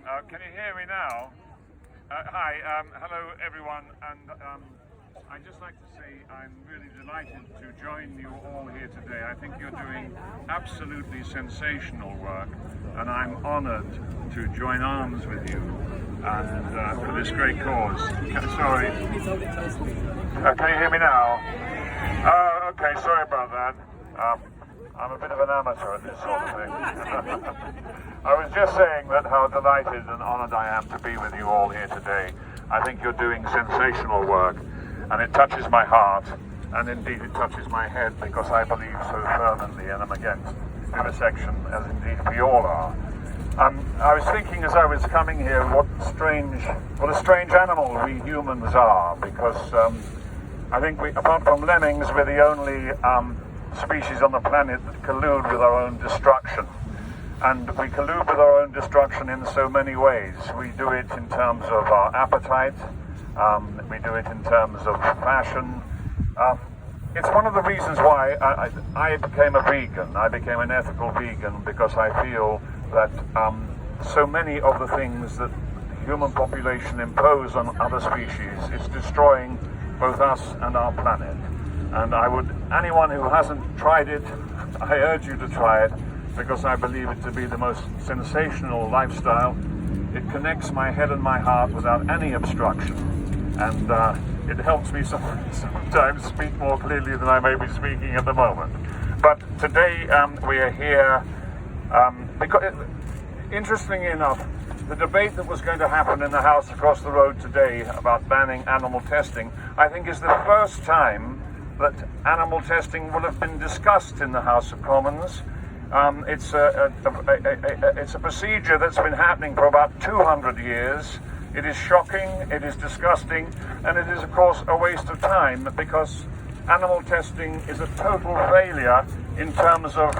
Can you hear me now? Hi, hello everyone, and I'd just like to say I'm really delighted to join you all here today. I think you're doing absolutely sensational work, and I'm honoured to join arms with you and for this great cause. Sorry. Can you hear me now? Okay, sorry about that. I'm a bit of an amateur at this sort of thing. I was just saying that how delighted and honoured I am to be with you all here today. I think you're doing sensational work, and it touches my heart, and indeed it touches my head, because I believe so fervently, and I'm against vivisection, as indeed we all are. I was thinking as I was coming here what a strange animal we humans are, because I think apart from lemmings, we're the only species on the planet that collude with our own destruction. And we collude with our own destruction in so many ways. We do it in terms of our appetite, we do it in terms of fashion. It's one of the reasons why I became a vegan. I became an ethical vegan, because I feel that so many of the things that the human population impose on other species is destroying both us and our planet. And anyone who hasn't tried it, I urge you to try it, because I believe it to be the most sensational lifestyle. It connects my head and my heart without any obstruction, and it helps me sometimes speak more clearly than I may be speaking at the moment. But today we are here because, interestingly enough, the debate that was going to happen in the House across the road today about banning animal testing, I think is the first time that animal testing will have been discussed in the House of Commons. It's a procedure that's been happening for about 200 years. It is shocking, it is disgusting, and it is of course a waste of time, because animal testing is a total failure in terms of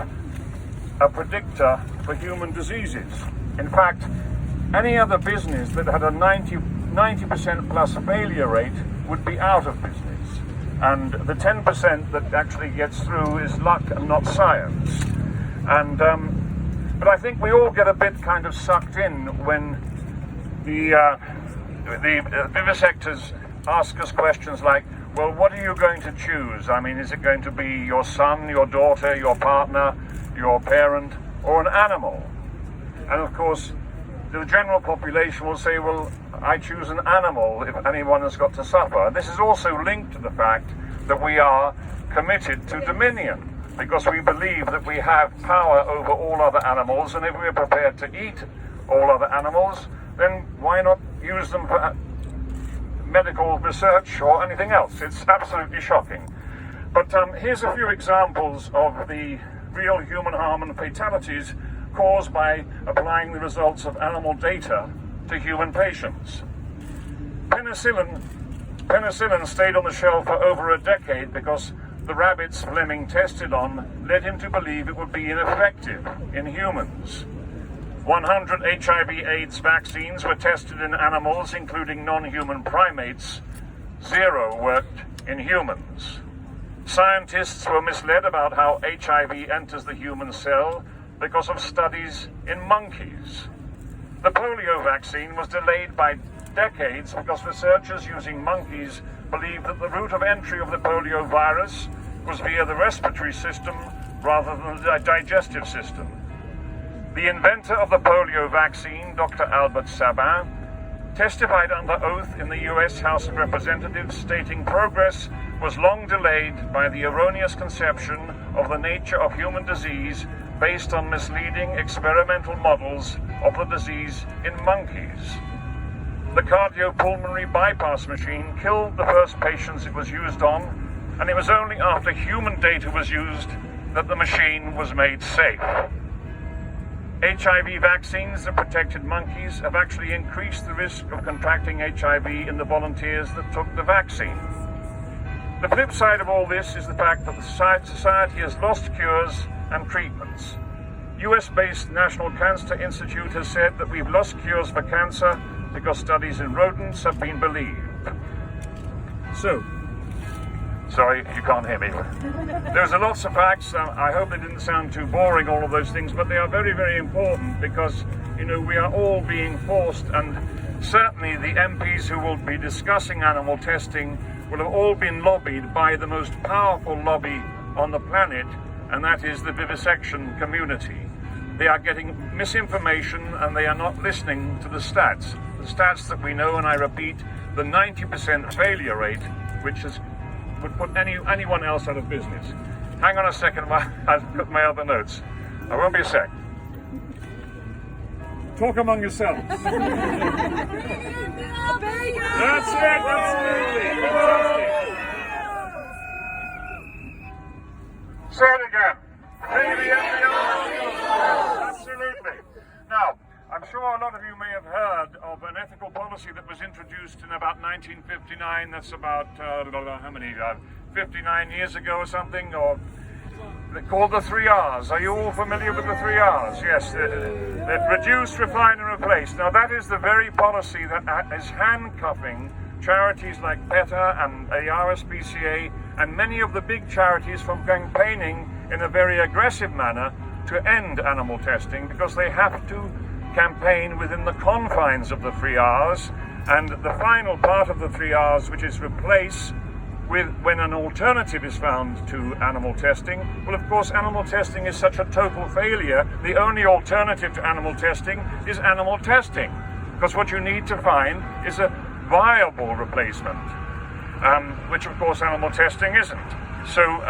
a predictor for human diseases. In fact, any other business that had a 90% plus failure rate would be out of business. And the 10% that actually gets through is luck and not science. And but I think we all get a bit kind of sucked in when the vivisectors ask us questions like, well, what are you going to choose? I mean, is it going to be your son, your daughter, your partner, your parent, or an animal? And of course, the general population will say, well, I choose an animal if anyone has got to suffer. And this is also linked to the fact that we are committed to dominion, because we believe that we have power over all other animals, and if we're prepared to eat all other animals, then why not use them for medical research or anything else? It's absolutely shocking. But here's a few examples of the real human harm and fatalities caused by applying the results of animal data to human patients. Penicillin stayed on the shelf for over a decade because the rabbits Fleming tested on led him to believe it would be ineffective in humans. 100 HIV/AIDS vaccines were tested in animals, including non-human primates. 0 worked in humans. Scientists were misled about how HIV enters the human cell because of studies in monkeys. The polio vaccine was delayed by decades because researchers using monkeys believed that the route of entry of the polio virus was via the respiratory system rather than the digestive system. The inventor of the polio vaccine, Dr. Albert Sabin, testified under oath in the US House of Representatives, stating progress was long delayed by the erroneous conception of the nature of human disease based on misleading experimental models of the disease in monkeys. The cardiopulmonary bypass machine killed the first patients it was used on, and it was only after human data was used that the machine was made safe. HIV vaccines that protected monkeys have actually increased the risk of contracting HIV in the volunteers that took the vaccine. The flip side of all this is the fact that the society has lost cures and treatments. US-based National Cancer Institute has said that we've lost cures for cancer because studies in rodents have been believed. So Sorry, you can't hear me. There's lots of facts. I hope they didn't sound too boring, all of those things, but they are very, very important because, you know, we are all being forced, and certainly the MPs who will be discussing animal testing will have all been lobbied by the most powerful lobby on the planet, and that is the vivisection community. They are getting misinformation and they are not listening to the stats. The stats that we know, and I repeat, the 90% failure rate, which would put anyone else out of business. Hang on a second while I put my other notes. I won't be a sec. Talk among yourselves. That's it, absolutely. Say it again. Absolutely. Now, I'm sure a lot of you may have heard of an ethical policy that was introduced in about 1959. That's about, how many, 59 years ago or something, or called the 3 R's. Are you all familiar with the 3 R's? Yes, reduce, refine and replace. Now that is the very policy that is handcuffing charities like PETA and ARSPCA and many of the big charities from campaigning in a very aggressive manner to end animal testing, because they have to campaign within the confines of the 3 R's, and the final part of the 3 R's, which is replace, with when an alternative is found to animal testing. Well, of course, animal testing is such a total failure. The only alternative to animal testing is animal testing, because what you need to find is a viable replacement, which of course animal testing isn't. So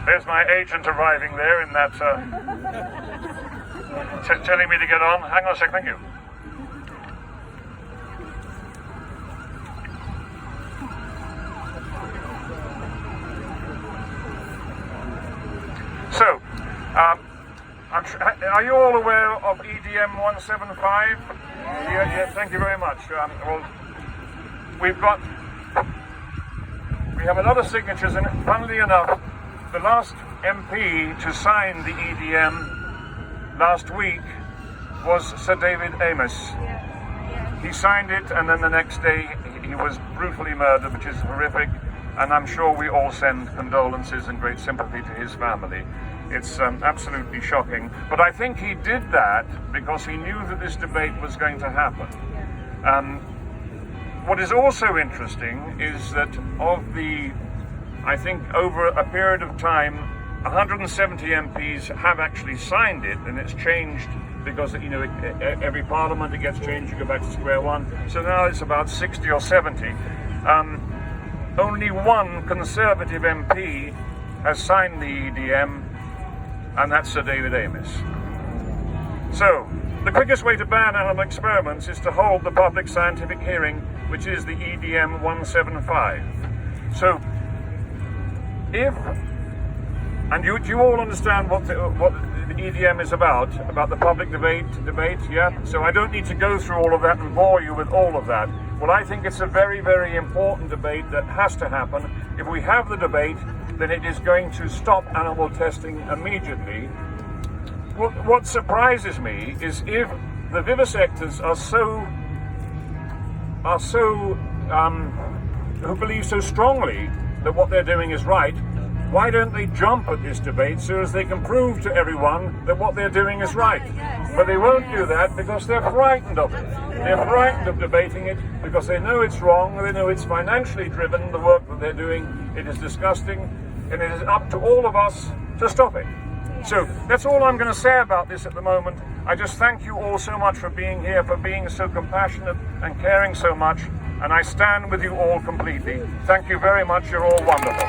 there's my agent arriving there in that, telling me to get on. Hang on a sec, thank you. So, are you all aware of EDM 175? Yeah, thank you very much. Well, we have a lot of signatures, and funnily enough, the last MP to sign the EDM last week was Sir David Amos. He signed it, and then the next day he was brutally murdered, which is horrific. And I'm sure we all send condolences and great sympathy to his family. It's absolutely shocking. But I think he did that because he knew that this debate was going to happen. What is also interesting is that I think over a period of time, 170 MPs have actually signed it, and it's changed because, you know, every parliament it gets changed, you go back to square one. So now it's about 60 or 70. Only one Conservative MP has signed the EDM, and that's Sir David Amos. So, the quickest way to ban animal experiments is to hold the public scientific hearing, which is the EDM 175. So, and you all understand what the EDM is about the public debate, yeah? So I don't need to go through all of that and bore you with all of that. Well, I think it's a very, very important debate that has to happen. If we have the debate, then it is going to stop animal testing immediately. What surprises me is if the vivisectors who believe so strongly that what they're doing is right, why don't they jump at this debate so as they can prove to everyone that what they're doing is right? But they won't do that because they're frightened of it. They're frightened of debating it because they know it's wrong, they know it's financially driven, the work that they're doing. It is disgusting, and it is up to all of us to stop it. So that's all I'm going to say about this at the moment. I just thank you all so much for being here, for being so compassionate and caring so much, and I stand with you all completely. Thank you very much, you're all wonderful.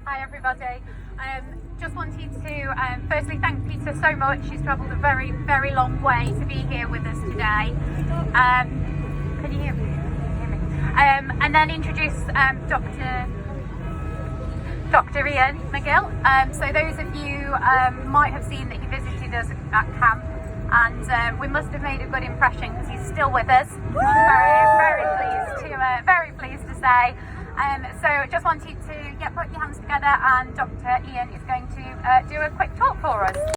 Hi everybody. Just wanted to firstly thank Peter so much. He's travelled a very, very long way to be here with us today. Can you hear me? And then introduce Dr. Ian McGill. So those of you might have seen that he visited us at camp and we must have made a good impression because he's still with us. Very pleased to say. So just wanted to put your hands together, and Dr. Ian is going to do a quick talk for us.